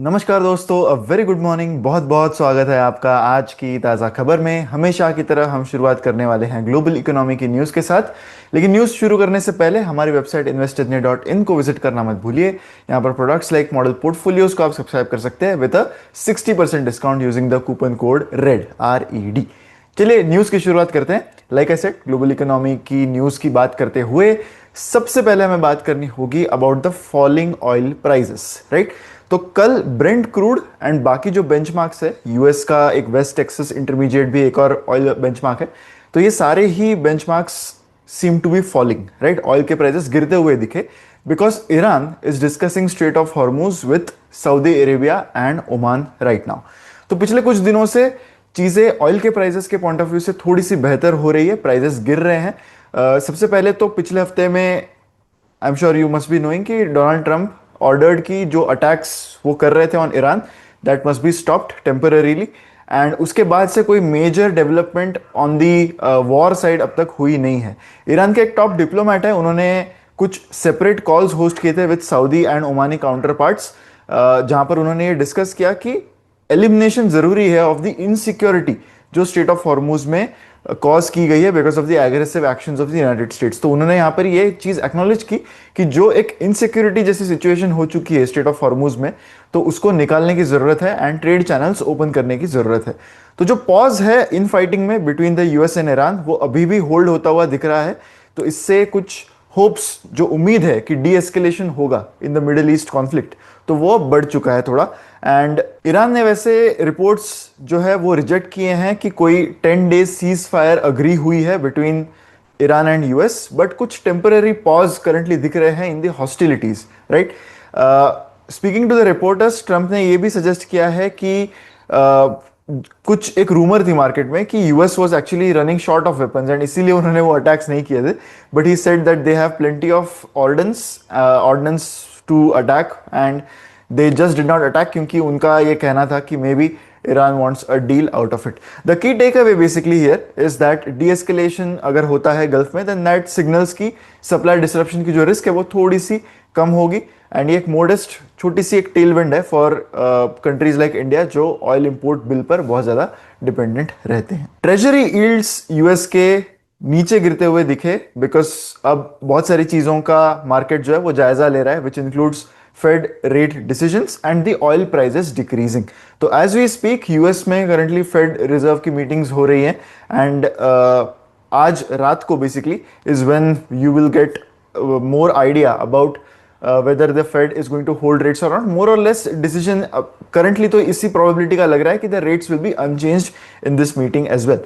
नमस्कार दोस्तों, a very good morning. बहुत बहुत स्वागत है आपका आज की ताज़ा खबर में। हमेशा की तरह हम शुरुआत करने वाले हैं ग्लोबल इकोनॉमी की न्यूज़ के साथ। लेकिन न्यूज़ शुरू करने से पहले हमारी वेबसाइट investorney.in को विजिट करना मत भूलिए। यहाँ पर प्रोडक्ट्स लाइक मॉडल पोर्टफोलियोज को आप सब्सक्राइब कर सकते हैं with a 60% discount using the coupon code red RED। चलिए न्यूज़ की शुरुआत करते हैं। Like I said, global economy की न्यूज़ की बात करते हुए सबसे पहले हमें बात करनी होगी about the falling oil prices, right. तो कल ब्रेंट क्रूड एंड बाकी जो बेंचमार्क्स है, यूएस का एक वेस्ट टेक्सास इंटरमीडिएट भी एक और ऑयल बेंचमार्क है, तो ये सारे ही benchmarks seem to be falling, right. Oil के प्राइसेस गिरते हुए दिखे because Iran is discussing strait of Hormuz with Saudi Arabia and Oman right now. तो पिछले कुछ दिनों से चीज़ें ऑयल के प्राइसेस के पॉइंट ऑफ व्यू से थोड़ी सी बेहतर हो रही है, प्राइसेस गिर रहे हैं। सबसे पहले तो पिछले हफ्ते में I am sure you must be knowing कि डोनाल्ड ट्रंप ऑर्डर्ड कि जो अटैक्स वो कर रहे थे on Iran, that must be stopped temporarily. And उसके बाद से कोई major development on the war side अब तक हुई नहीं है। ईरान के एक टॉप डिप्लोमेट है, उन्होंने कुछ सेपरेट कॉल्स होस्ट किए थे with Saudi and Omani counter parts, जहां पर उन्होंने ये डिस्कस किया कि एलिमिनेशन जरूरी है ऑफ द इनसिक्योरिटी जो स्टेट ऑफ हॉर्मुज में कॉज की गई है because of the aggressive actions of the United states. तो उन्होंने यहाँ पर ये चीज एक्नॉलेज की कि जो एक इनसिक्योरिटी जैसी सिचुएशन हो चुकी है स्टेट ऑफ हॉर्मुज में, तो उसको निकालने की जरूरत है एंड ट्रेड चैनल्स ओपन करने की जरूरत है। तो जो पॉज है इन फाइटिंग में between the US and Iran, वो अभी भी होल्ड होता हुआ दिख रहा है। तो इससे कुछ होप्स, जो उम्मीद है कि डी एस्केलेशन होगा in the middle east conflict, तो वो बढ़ चुका है थोड़ा। एंड ईरान ने वैसे रिपोर्ट्स जो है वो रिजेक्ट किए हैं कि कोई 10 डेज सीज फायर अग्री हुई है between Iran and US, but कुछ टेम्पररी पॉज करंटली दिख रहे हैं in the hostilities, right. Speaking to the reporters, Trump ने ये भी सजेस्ट किया है कि कुछ एक रूमर थी मार्केट में कि US was actually running short of weapons and इसीलिए उन्होंने वो अटैक्स नहीं किए थे। But he said that they have plenty of ordnance to attack and they just did not attack, क्योंकि उनका ये कहना था कि maybe Iran wants a deal out of it. The key take away basically here is that de escalation अगर होता है Gulf में, देन दैट सिग्नल्स की सप्लाई डिसरप्शन की जो रिस्क है वो थोड़ी सी कम होगी। एंड ये एक मोडेस्ट छोटी सी एक टेलविंड है फॉर कंट्रीज लाइक इंडिया, जो ऑयल इंपोर्ट बिल पर बहुत ज्यादा डिपेंडेंट रहते हैं। ट्रेजरी यील्ड्स यूएस के नीचे गिरते हुए दिखे बिकॉज अब बहुत सारी चीजों का मार्केट जो है वो जायजा ले रहा है, which includes Fed rate decisions and the oil prices decreasing. तो एज वी स्पीक यूएस में करंटली फेड रिजर्व की मीटिंग्स हो रही हैं एंड आज रात को basically is when you will get more idea about whether the Fed is going to hold rates or not. More or less decision currently तो इसी probability का लग रहा है कि the rates will be unchanged in this meeting as well.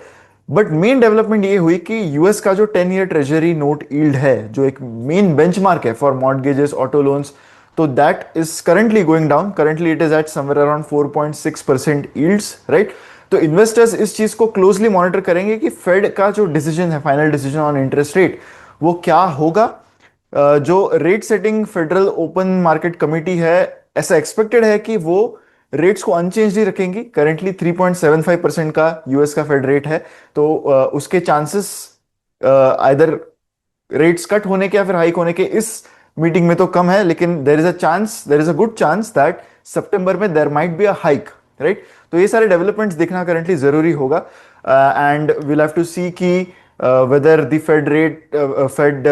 But main development ये हुई कि यूएस का जो 10-year ट्रेजरी नोट यील्ड है, जो एक मेन बेंचमार्क है फॉर मॉर्टगेजेस, ऑटो लोन्स, तो that is currently going down. Currently it is eight somewhere around 4.6% yields, right. तो इन्वेस्टर्स इस चीज को क्लोजली मॉनिटर करेंगे कि फेड का जो डिसीजन है, final decision on interest rate, वो क्या होगा। जो rate setting federal open market committee है, ऐसा एक्सपेक्टेड है कि वो रेट्स को अनचेंज ही रखेंगी। करेंटली 3.75% का यूएस का फेड रेट है, तो उसके चांसेस आइदर रेट्स कट होने के या फिर हाइक होने के इस मीटिंग में तो कम है, लेकिन there is a chance, there is a good chance that सितंबर में there might be a hike, right. तो ये सारे डेवलपमेंट्स देखना करेंटली जरूरी होगा and we'll have to see कि whether the Fed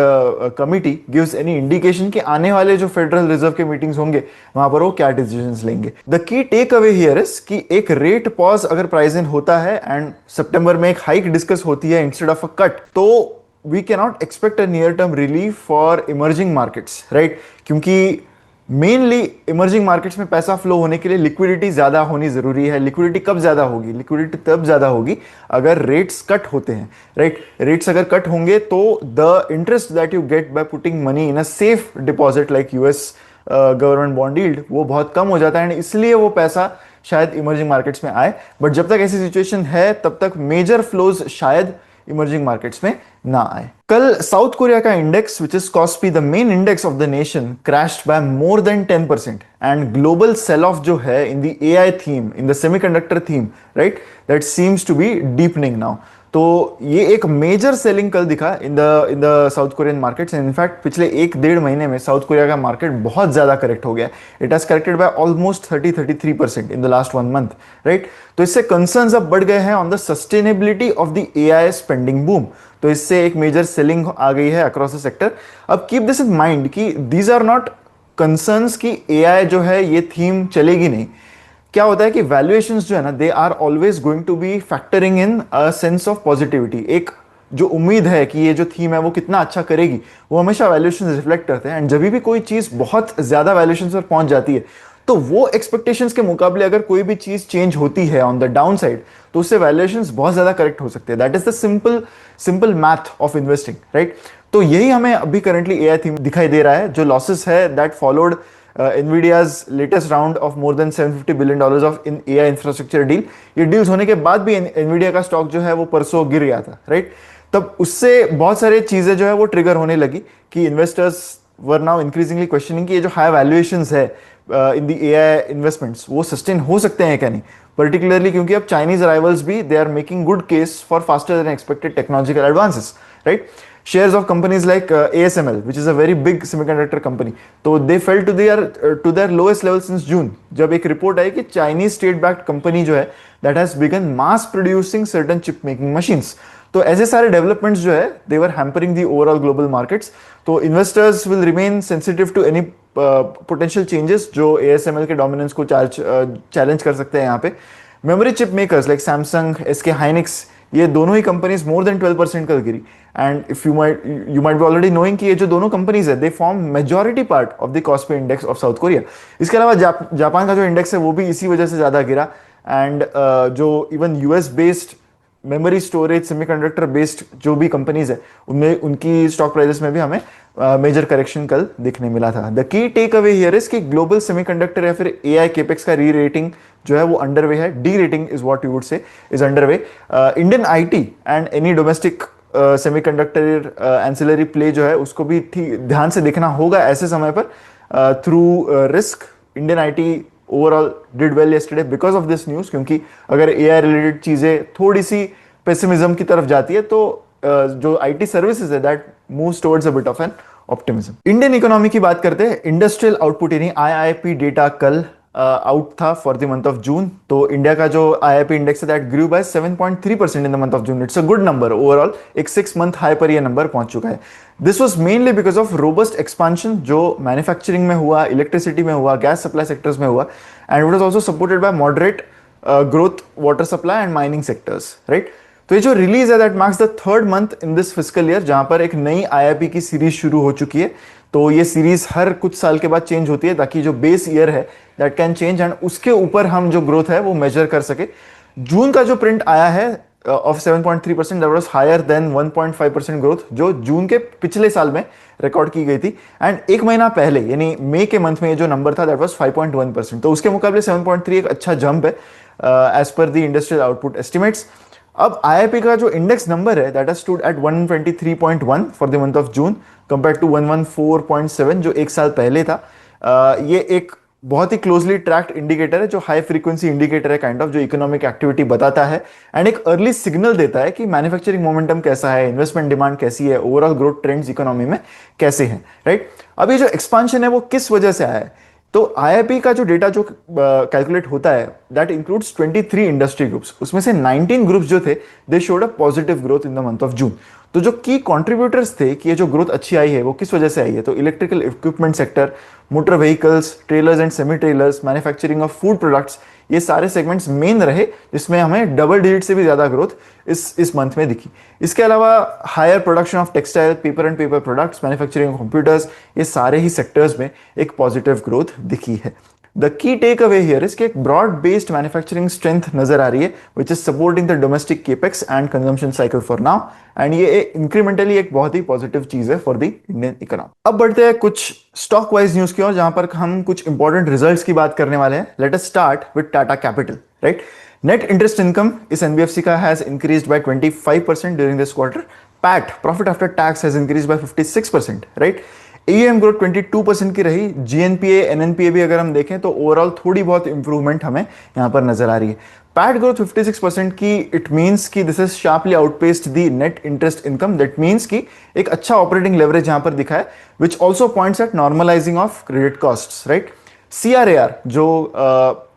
committee gives any indication कि आने वाले जो फेडरल रिजर्व के मीटिंग्स होंगे वहां पर वो क्या डिसीजंस लेंगे। The key take away here is कि एक रेट पॉज अगर प्राइस इन होता है एंड सितंबर में एक हाइक डिस्कस होती है इंस्टेड ऑफ अ कट, तो we can not expect a near term relief for emerging markets, right. क्योंकि मेनली इमर्जिंग मार्केट्स में पैसा फ्लो होने के लिए लिक्विडिटी ज्यादा होनी जरूरी है। लिक्विडिटी कब ज्यादा होगी? लिक्विडिटी तब ज्यादा होगी अगर रेट्स कट होते हैं, राइट। रेट्स अगर कट होंगे तो the interest that you get by putting money in a safe deposit like US government bond yield, वो बहुत कम हो जाता है एंड इसलिए वो पैसा शायद इमर्जिंग मार्केट्स में आए। बट जब तक ऐसी सिचुएशन है तब तक मेजर फ्लोज शायद इमर्जिंग मार्केट्स में ना आए। कल साउथ कोरिया का index, which is KOSPI the main index of the nation, crashed by more than 10% and global sell off जो है in the AI theme, in the semiconductor theme, right, that seems to be deepening now. तो ये एक major selling कल दिखा in the South Korean markets. In fact पिछले 1-1.5 महीने में साउथ कोरिया का मार्केट बहुत ज़्यादा करेक्ट हो गया। It has corrected by almost 30-33% in the last 1 month, right. तो इससे कंसर्न्स अब बढ़ गए हैं on the sustainability of the AI spending boom. तो इससे एक मेजर सेलिंग आ गई है अक्रॉस द सेक्टर। अब कीप दिस इन माइंड कि दीज आर नॉट कंसर्न्स कि एआई जो है ये थीम चलेगी नहीं। क्या होता है कि वैल्यूएशंस जो है ना, they are always going to be factoring in a sense of positivity. एक जो उम्मीद है कि ये जो थीम है वो कितना अच्छा करेगी, वो हमेशा वैल्यूएशंस रिफ्लेक्ट करते हैं। एंड जब भी कोई चीज बहुत ज्यादा वैल्यूएशंस पर पहुंच जाती है, तो वो एक्सपेक्टेशंस के मुकाबले अगर कोई भी चीज चेंज होती है ऑन द डाउन साइड, तो उससे वैल्यूएशंस बहुत ज्यादा करेक्ट हो सकते हैं। That is the simple simple math of investing, right. तो यही हमें अभी करंटली एआई थीम दिखाई दे रहा है। जो लॉसेस है that followed NVIDIA's latest round of more than $750 billion of in AI infrastructure deal, ये डील्स होने के बाद भी NVIDIA का स्टॉक जो है वो परसों गिर गया था, राइट। तब उससे बहुत सारी चीजें जो है वो ट्रिगर होने लगी कि investors were now increasingly questioning कि ये जो हाई वैल्यूएशंस है इन द एआई इन्वेस्टमेंट्स वो सस्टेन हो सकते हैं क्या नहीं। पर्टिकुलरली क्योंकि अब चाइनीज अराइवल्स भी they are making good case for faster than expected technological advances, right. Shares of companies like ASML, which is a very big semiconductor company, तो they fell to their lowest level since June, जब एक report आई कि Chinese state backed company जो है that has begun mass producing certain chip making machines। तो ऐसे सारे developments जो है they were hampering the overall global markets। तो investors will remain sensitive to any potential changes जो ASML के dominance को चैलेंज कर सकते हैं। यहाँ पे memory chip makers like Samsung, SK Hynix, ये दोनों ही कंपनीज मोर देन 12% कल गिरी। And if you might be already knowing कि ये जो दोनों कंपनीज है they form majority part of the KOSPI index of South Korea. इसके अलावा जापान का जो इंडेक्स है वो भी इसी वजह से ज्यादा गिरा। एंड जो even US based memory storage semiconductor based जो भी कंपनीज है उनमें उनकी स्टॉक प्राइसेस में भी हमें मेजर करेक्शन कल देखने मिला था। The key take away here is कि ग्लोबल सेमीकंडक्टर या फिर एआई केपेक्स का री रेटिंग जो है वो अंडरवे है। D rating is what you would say is underway. Indian IT and any domestic semiconductor ancillary play जो है उसको भी ध्यान से देखना होगा ऐसे समय पर through risk. Indian IT overall did well yesterday because of this news, क्योंकि अगर एआई रिलेटेड चीजें थोड़ी सी पेसिमिज्म की तरफ जाती है तो जो आईटी सर्विसेज है that moves towards a bit of an optimism. Indian economy की बात करते हैं। इंडस्ट्रियल आउटपुट यानी आईआईपी डेटा कल आउट था for the month of June. तो इंडिया का जो आईआईपी इंडेक्स है that grew by 7.3% in the month of June. It's a good number overall. एक 6 मंथ हाई पर ये नंबर पहुंच चुका है। This was mainly because of robust expansion जो मैन्युफैक्चरिंग में हुआ, इलेक्ट्रिसिटी में हुआ, गैस सप्लाई सेक्टर्स में हुआ। And it was also supported by moderate growth water supply and mining sectors, right. तो ये जो रिलीज है that marks the 3rd month in this fiscal year जहां पर एक नई आईआईपी की सीरीज शुरू हो चुकी है। तो ये सीरीज हर कुछ साल के बाद चेंज होती है ताकि जो बेस ईयर है दैट कैन चेंज एंड उसके ऊपर हम जो ग्रोथ है वो मेजर कर सके। जून का जो प्रिंट आया है of 7.3% that was higher than 1.5% growth जो जून के पिछले साल में रिकॉर्ड की गई थी। एंड एक महीना पहले यानी मई के मंथ में ये जो नंबर था दैट वाज 5.1%। तो उसके मुकाबले 7.3 एक अच्छा जंप है as per the industrial output estimates. अब आईआईपी का जो इंडेक्स नंबर है that stood at 123.1 for the month of June compare to 114.7 जो एक साल पहले था। ये एक बहुत ही क्लोजली ट्रैक्ड इंडिकेटर है जो हाई फ्रीक्वेंसी इंडिकेटर है काइंड ऑफ, जो इकोनॉमिक एक्टिविटी बताता है एंड एक अर्ली सिग्नल देता है कि मैन्युफैक्चरिंग मोमेंटम कैसा है, इन्वेस्टमेंट डिमांड कैसी है, ओवरऑल ग्रोथ ट्रेंड्स इकोनॉमी में कैसे हैं, राइट। अब ये जो एक्सपांशन है वो किस वजह से आया है। तो आईआईपी का जो डेटा जो कैलकुलेट होता है दैट इंक्लूड्स 23 इंडस्ट्री ग्रुप्स। उसमें से 19 ग्रुप्स जो थे they showed a positive growth in the month of June. तो जो की कंट्रीब्यूटर्स थे कि ये जो ग्रोथ अच्छी आई है वो किस वजह से आई है, तो electrical equipment sector, motor vehicles, trailers and semi trailers, manufacturing of food products, ये सारे सेगमेंट्स मेन रहे जिसमें हमें डबल डिजिट से भी ज्यादा ग्रोथ इस मंथ में दिखी। इसके अलावा higher production of textile, paper and paper products, manufacturing computers, ये सारे ही सेक्टर्स में एक पॉजिटिव ग्रोथ दिखी है। The key take away here is कि एक ब्रॉड बेस्ड मैन्युफैक्चरिंग स्ट्रेंथ नजर आ रही है which is supporting the domestic capex and consumption cycle for now. And ये इंक्रीमेंटली एक बहुत ही पॉजिटिव चीज है फॉर द इंडियन इकोनॉमी। अब बढ़ते हैं कुछ स्टॉक वाइज न्यूज की ओर जहां पर हम कुछ इंपॉर्टेंट रिजल्ट्स की बात करने वाले हैं। Let us start with Tata capital, right. Net interest income इस एनबीएफसी का has increased by 25% during this quarter. PAT, profit after tax, has increased by 56%, right? AUM growth 22% की रही। GNPA NNPA भी अगर हम देखें तो ओवरऑल थोड़ी बहुत इंप्रूवमेंट हमें यहाँ पर नजर आ रही है। पैट ग्रोथ 56% की, इट मींस कि this is sharply outpaced the net interest income. That means कि एक अच्छा ऑपरेटिंग लेवरेज यहाँ पर दिखा है, which also points at normalizing of credit costs, right. CRAR जो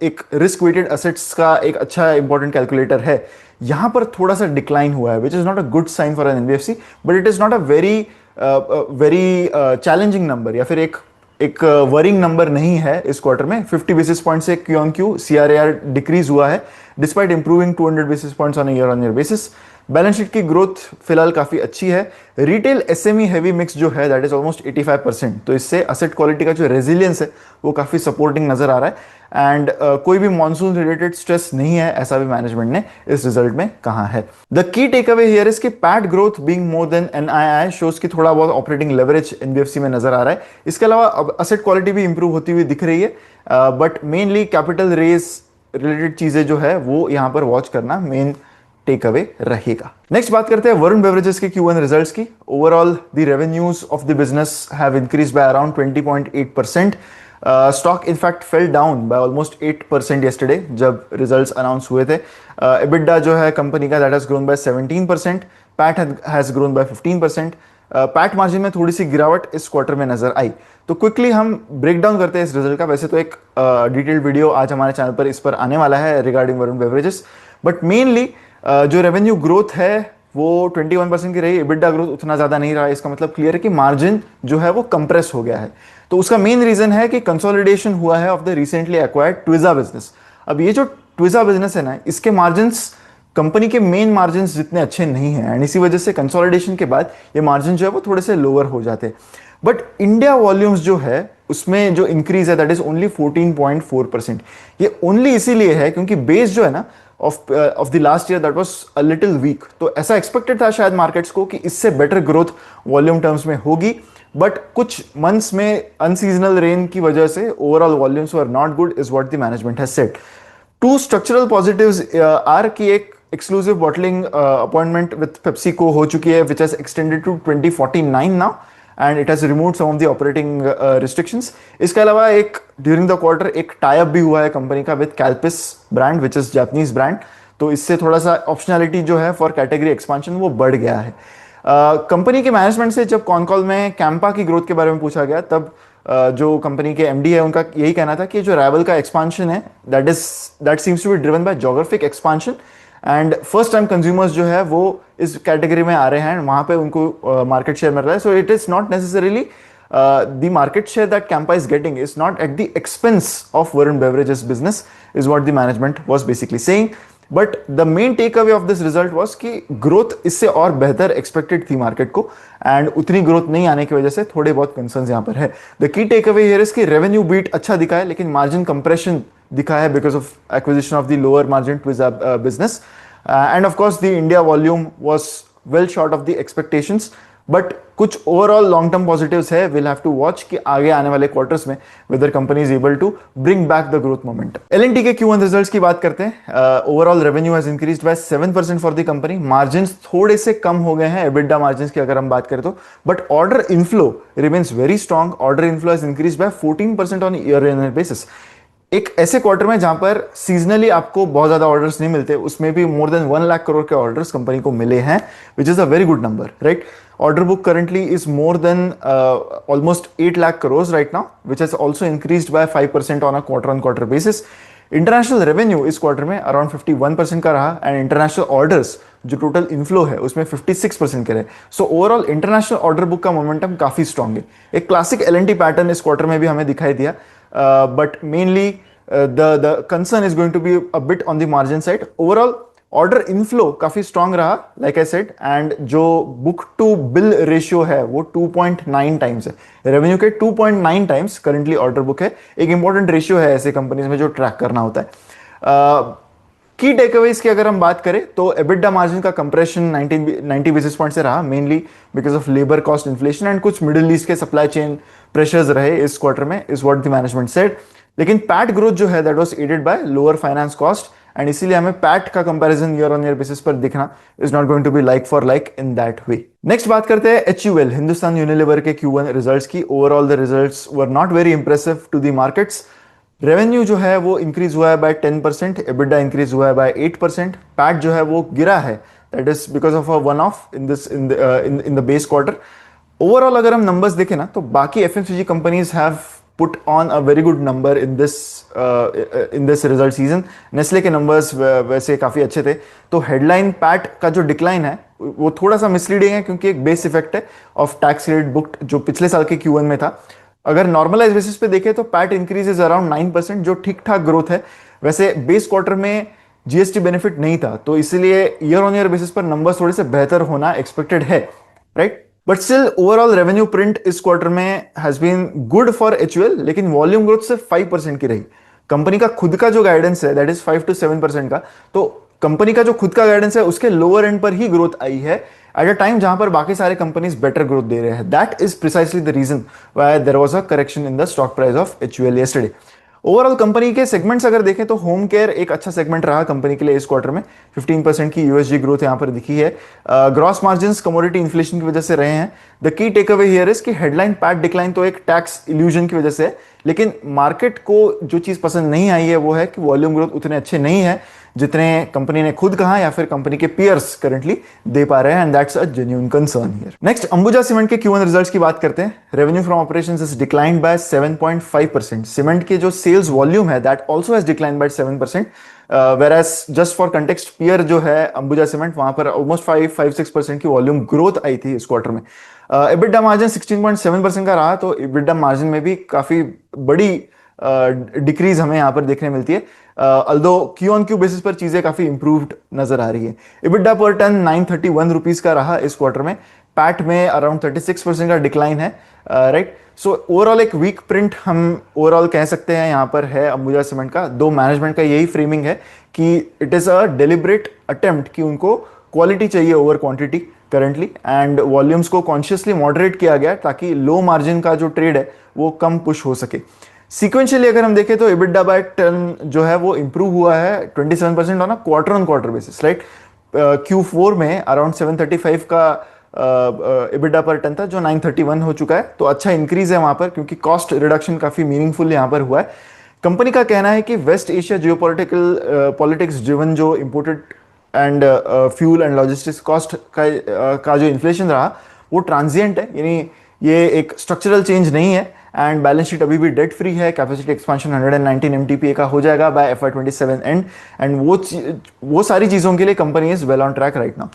एक रिस्क वेटेड असेट्स का एक अच्छा इंपॉर्टेंट कैलकुलेटर है, यहां पर थोड़ा सा डिक्लाइन हुआ है, which is not a good sign for an NBFC, but it is not a very challenging number, या फिर एक वरिंग नंबर नहीं है इस क्वार्टर में। 50 बेसिस पॉइंट से Q on Q CRAR decrease हुआ है, despite improving 200 basis points on year on year basis. Balance sheet की ग्रोथ फिलहाल काफी अच्छी है। रिटेल SME हैवी मिक्स जो है दैट इज ऑलमोस्ट 85%, तो इससे असेट क्वालिटी का जो रेजिलियंस है वो काफी सपोर्टिंग नजर आ रहा है। एंड कोई भी मॉनसून रिलेटेड स्ट्रेस नहीं है, ऐसा भी मैनेजमेंट ने इस रिजल्ट में कहा है। The key take away here is कि PAT growth being more than NII shows की थोड़ा बहुत ऑपरेटिंग लेवरेज NBFC में नजर आ रहा है। इसके अलावा असेट क्वालिटी भी इंप्रूव होती हुई दिख रही है, but mainly capital raise related चीजें जो है वो यहां पर वॉच करना मेन टेक अवे रहेगा। नेक्स्ट बात करते हैं वरुण बेवरेजेस के Q1 रिजल्ट्स की। Overall the revenues of the business have increase by around 20.8%। Stock in fact fell down by almost 8% yesterday जब रिजल्ट्स अनाउंस हुए थे। EBITDA जो है कंपनी का that has grown by 17%, PAT has grown by 15%। PAT margin में थोड़ी सी गिरावट इस क्वार्टर में नजर आई। तो क्विकली हम ब्रेक डाउन करते हैं इस रिजल्ट का। वैसे तो एक डिटेल्ड वीडियो आज हमारे चैनल पर इस पर आने वाला है regarding Varun beverages, but mainly जो रेवेन्यू ग्रोथ है वो 21% की रही। EBITDA ग्रोथ उतना ज्यादा नहीं रहा। इसका मतलब क्लियर है कि मार्जिन जो है वो कंप्रेस हो गया है। तो उसका मेन रीजन है कि कंसोलिडेशन हुआ है of the recently acquired Twija business. अब ये जो ट्विजा बिजनेस है ना, इसके मार्जिन्स कंपनी के मेन मार्जिन्स जितने अच्छे नहीं हैं, एंड इसी वजह से कंसोलिडेशन के बाद ये मार्जिन जो है वो थोड़े से लोअर हो जाते हैं। बट इंडिया वॉल्यूम्स जो है उसमें जो इंक्रीज है दैट इज ओनली 14.4%। ये ओनली इसीलिए है क्योंकि बेस जो है ना of the last year that was a little week. तो ऐसा एक्सपेक्टेड था शायद मार्केट्स को कि इससे बेटर ग्रोथ वॉल्यूम टर्म्स में होगी, बट कुछ मंथ्स में अनसीजनल रेन की वजह से overall volumes were not good is what the management has said. Two structural positives are की एक exclusive bottling appointment with PepsiCo हो चुकी है, which has extended to 2049 now, and it has removed some of the operating restrictions. इसके अलावा एक during the quarter एक tie up भी हुआ है कंपनी का with Calpis brand, which is Japanese brand. तो इससे थोड़ा सा ऑप्शनैलिटी जो है फॉर कैटेगरी एक्सपांशन वो बढ़ गया है। कंपनी के मैनेजमेंट से जब कॉन कॉल में कैंपा की ग्रोथ के बारे में पूछा गया, तब जो कंपनी के MD है उनका यही कहना था कि जो राइवल का एक्सपांशन है that seems to be driven by geographic expansion, and first time consumers जो है वो इस कैटेगरी में आ रहे हैं, वहां पे उनको मार्केट शेयर मिल रहा है। So it is not necessarily the market share that Campa is getting is not at the expense of Varun Beverages business, is what the management was basically saying. But the main takeaway of this result was कि growth इससे और बेहतर expected थी market को, and उतनी growth नहीं आने की वजह से थोड़े बहुत कंसर्न्स यहाँ पर है। The key takeaway here is कि रेवेन्यू बीट अच्छा दिखा है, लेकिन मार्जिन कंप्रेशन दिखा है because of acquisition of the lower margin Twizza business, and of course the India volume was well short of the expectations. But कुछ overall long term positives है, will have to watch कि आगे आने वाले quarters में whether company is able to bring back the growth momentum. L&T के Q1 results की बात करते हैं। Overall revenue has increased by 7% for the company. Margins थोड़े से कम हो गए हैं EBITDA मार्जिन्स की अगर हम बात करें तो, but order inflow remains very strong. Order inflow has increased by 14% on year on year basis. एक ऐसे क्वार्टर में जहां पर सीजनली आपको बहुत ज्यादा ऑर्डर्स नहीं मिलते, उसमें भी मोर देन 1 लाख करोड़ के ऑर्डर्स कंपनी को मिले हैं, which is a very good number, right. Order book currently is more than almost 8 lakh crores right now, which has also increased by 5% on a quarter-on-quarter basis. International revenue इस quarter में around 51% का रहा, and international orders जो total inflow है उसमें 56% के रहे। So overall international order book का मोमेंटम काफी स्ट्रॉन्ग है। एक क्लासिक L&T पैटर्न इस क्वार्टर में भी हमें दिखाई दिया, but mainly the concern is going to be a bit on the margin side. Overall order inflow काफी स्ट्रांग रहा, लाइक आई सेड, एंड जो बुक टू बिल रेशियो है वो 2.9 टाइम्स है। रेवेन्यू के 2.9 टाइम्स करंटली ऑर्डर बुक है। एक important ratio है ऐसे कंपनीज में जो ट्रैक करना होता है। की टेकअवेज की अगर हम बात करें तो EBITDA मार्जिन का कंप्रेशन 90 बेसिस पॉइंट से रहा, mainly because of labour cost inflation and कुछ मिडिल ईस्ट के सप्लाई चेन प्रेशर्स रहे इस क्वार्टर में, is what the management said. लेकिन पैट ग्रोथ जो है that was aided by lower finance cost and इसीलिए हमें पैट का comparison year on year basis पर दिखना is not going to be like for like in that way. Next बात करते हैं HUL, हिंदुस्तान यूनिलीवर के Q1 रिजल्ट्स की। Overall the results were not very impressive to the markets. Revenue जो है वो इंक्रीज हुआ है बाय 10%, एबिटा इंक्रीज हुआ है बाय 8%, पैट जो है वो गिरा है, that is because of a one of in the base quarter. Overall अगर हम नंबर्स देखें ना तो बाकी FMCG companies have put on a very good number in this result season. Nestle के नंबर्स वैसे काफी अच्छे थे, तो हेडलाइन पैट का जो डिक्लाइन है वो थोड़ा सा मिसलीडिंग है क्योंकि एक बेस इफेक्ट है ऑफ टैक्स क्रेडिट बुक्ड जो पिछले साल के Q1 में था। अगर नॉर्मलाइज बेसिस पे देखें तो पैट इंक्रीज इज अराउंड 9%, जो ठीक ठाक ग्रोथ है। वैसे बेस क्वार्टर में GST बेनिफिट नहीं था, तो इसलिए ईयर ऑन ईयर बेसिस पर नंबर्स थोड़े से बेहतर होना एक्सपेक्टेड है, right. But still overall revenue print इस क्वार्टर में has been good for HUL, लेकिन वॉल्यूम ग्रोथ सिर्फ 5% की रही। कंपनी का खुद का जो गाइडेंस है दैट इज 5 to 7% का, तो कंपनी का जो खुद का गाइडेंस है उसके लोअर एंड पर ही ग्रोथ आई है एट अ टाइम जहां पर बाकी सारे कंपनीज बेटर ग्रोथ दे रहे हैं। That is precisely the reason why there was a correction in the stock price of HUL yesterday. Overall company के सेगमेंट्स अगर देखें तो होम केयर एक अच्छा सेगमेंट रहा कंपनी के लिए इस क्वार्टर में। 15% की USG ग्रोथ यहां पर दिखी है। ग्रॉस मार्जिन्स कमोडिटी इन्फ्लेशन की वजह से रहे हैं। The key take away here is कि हेडलाइन पैट डिक्लाइन तो एक टैक्स इल्यूजन की वजह से है, लेकिन मार्केट को जो चीज पसंद नहीं आई है वो है कि वॉल्यूम ग्रोथ उतने अच्छे नहीं है जितने कंपनी ने खुद कहा या फिर कंपनी के पीयर्स करंटली दे पा रहे हैं, and that's a genuine concern here. Next Ambuja cement के Q1 रिजल्ट्स की बात करते हैं। Revenue from operations is declined bye 7.5%। Cement के जो सेल्स वॉल्यूम है that also has declined bye 7%, whereas just for context peer जो है अंबुजा सीमेंट वहां पर ऑलमोस्ट 5-6% की वॉल्यूम ग्रोथ आई थी इस क्वार्टर में। EBITDA मार्जिन 16.7% का रहा, तो EBITDA मार्जिन में भी काफी बड़ी डिक्रीज हमें यहाँ पर देखने मिलती है। Although Q on Q basis पर चीजें काफी इंप्रूव्ड नजर आ रही है। EBITDA पर टन 931 रुपीज का रहा इस क्वार्टर में। पैट में अराउंड 36% का डिक्लाइन है, राइट। सो ओवरऑल एक वीक प्रिंट हम ओवरऑल कह सकते हैं यहाँ पर है अंबुजा सीमेंट का। दो मैनेजमेंट का यही फ्रेमिंग है कि it is a deliberate attempt कि उनको क्वालिटी चाहिए over quantity currently, and volumes को कॉन्शियसली मॉडरेट किया गया ताकि लो मार्जिन का जो ट्रेड है वो कम पुश हो सके। सीक्वेंशियली अगर हम देखें तो EBITDA बाय टन जो है वो इंप्रूव हुआ है 27% on quarter on quarter basis, right. Q4 में अराउंड 735 का EBITDA पर टन था जो 931 हो चुका है, तो अच्छा इंक्रीज है वहां पर क्योंकि कॉस्ट रिडक्शन काफी मीनिंगफुल यहां पर हुआ है। कंपनी का कहना है कि वेस्ट एशिया पॉलिटिक्स ड्रिवन जो imported and fuel and logistics cost का जो इन्फ्लेशन रहा वो ट्रांजिएंट है, यानी ये एक स्ट्रक्चरल चेंज नहीं है, एंड बैलेंस शीट अभी भी डेट फ्री है। कैपेसिटी एक्सपेंशन 119 MTPA का हो जाएगा बाय FY27 एंड वो सारी चीजों के लिए company is well on track right now.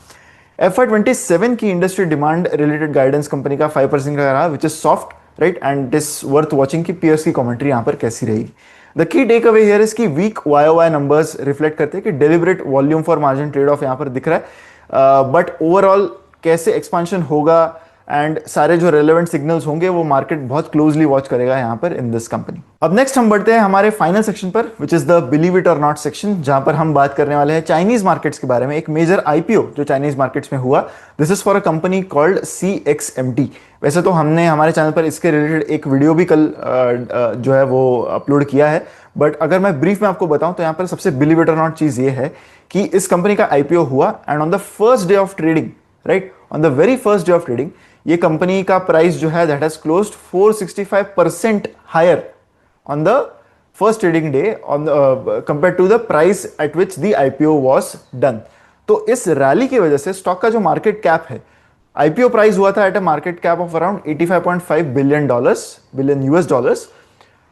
FY27 की industry demand related guidance company का 5% का रहा, which is soft, right, and it is worth watching कि पीयर्स की कमेंट्री यहां पर कैसी रहेगी। The key take away here is की वीक YOY नंबर्स रिफ्लेक्ट करते हैं कि deliberate volume for margin trade off यहां पर दिख रहा है, बट ओवरऑल कैसे एक्सपांशन होगा एंड सारे जो रेलेवेंट सिग्नल्स होंगे वो मार्केट बहुत क्लोजली वॉच करेगा यहां पर इन दिस कंपनी। अब नेक्स्ट हम बढ़ते हैं हमारे फाइनल सेक्शन पर, which is the believe it और नॉट सेक्शन, जहां पर हम बात करने वाले हैं चाइनीज मार्केट्स के बारे में। एक मेजर IPO जो चाइनीज मार्केट्स में हुआ, this is for a company called CXMT। वैसे तो हमने हमारे चैनल पर इसके रिलेटेड एक वीडियो भी कल जो है वो अपलोड किया है, बट अगर मैं ब्रीफ में आपको बताऊं तो यहां पर सबसे बिलीव इट और नॉट चीज ये है कि इस कंपनी का IPO हुआ and on the first day of trading, right, on the very first day of trading ये कंपनी का प्राइस जो है that has closed 465% higher on the first trading day on compare to the price at which the IPO was done. तो इस rally की वजह से stock का जो मार्केट कैप है, IPO प्राइस हुआ था at a market cap of around $85.5 billion US,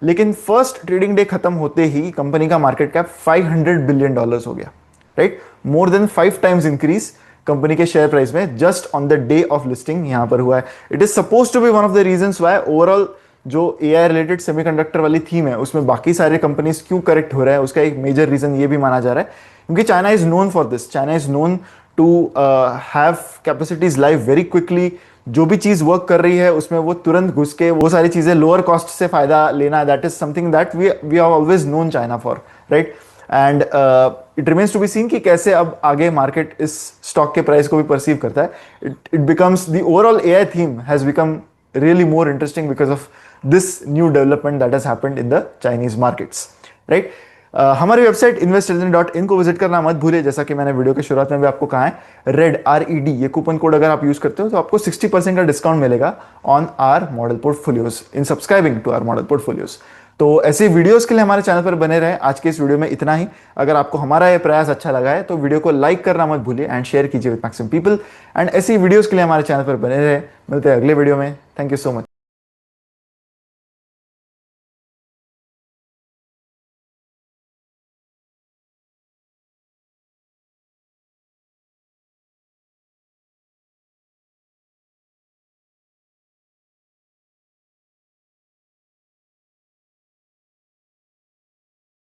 लेकिन फर्स्ट ट्रेडिंग डे खत्म होते ही कंपनी का मार्केट कैप $500 बिलियन हो गया, right. More than 5 times increase company के शेयर प्राइस में just on the day of listing यहां पर हुआ है। It is suppose to be one of the reasons why overall जो AI रिलेटेड सेमीकंडक्टर वाली थीम है उसमें बाकी सारे कंपनीज क्यों करेक्ट हो रहा है, उसका एक मेजर रीजन ये भी माना जा रहा है क्योंकि China is known for this. China is known to have capacities live very quickly. जो भी चीज वर्क कर रही है उसमें वो तुरंत घुस के वो सारी चीजें लोअर कॉस्ट से फायदा लेना, that is something that we have always known China for, right. And it remains to be seen कि कैसे अब आगे मार्केट इस स्टॉक के प्राइस को भी परसीव करता है। It becomes the overall AI theme has become really more interesting because of this new development that has happened in the Chinese markets, right. हमारी वेबसाइट investindia.in को विजिट करना मत भूलिए। जैसा कि मैंने वीडियो के शुरुआत में भी आपको कहा है, रेड RED ये कूपन कोड अगर आप यूज करते हो तो आपको 60% का डिस्काउंट मिलेगा on our model portfolios in subscribing to our model portfolios. तो ऐसे वीडियोस के लिए हमारे चैनल पर बने रहे। आज के इस वीडियो में इतना ही। अगर आपको हमारा ये प्रयास अच्छा लगा है तो वीडियो को लाइक करना मत भूलिए एंड शेयर कीजिए विद मैक्सिमम पीपल। एंड ऐसी वीडियोस के लिए हमारे चैनल पर बने रहे। मिलते हैं अगले वीडियो में। Thank you so much.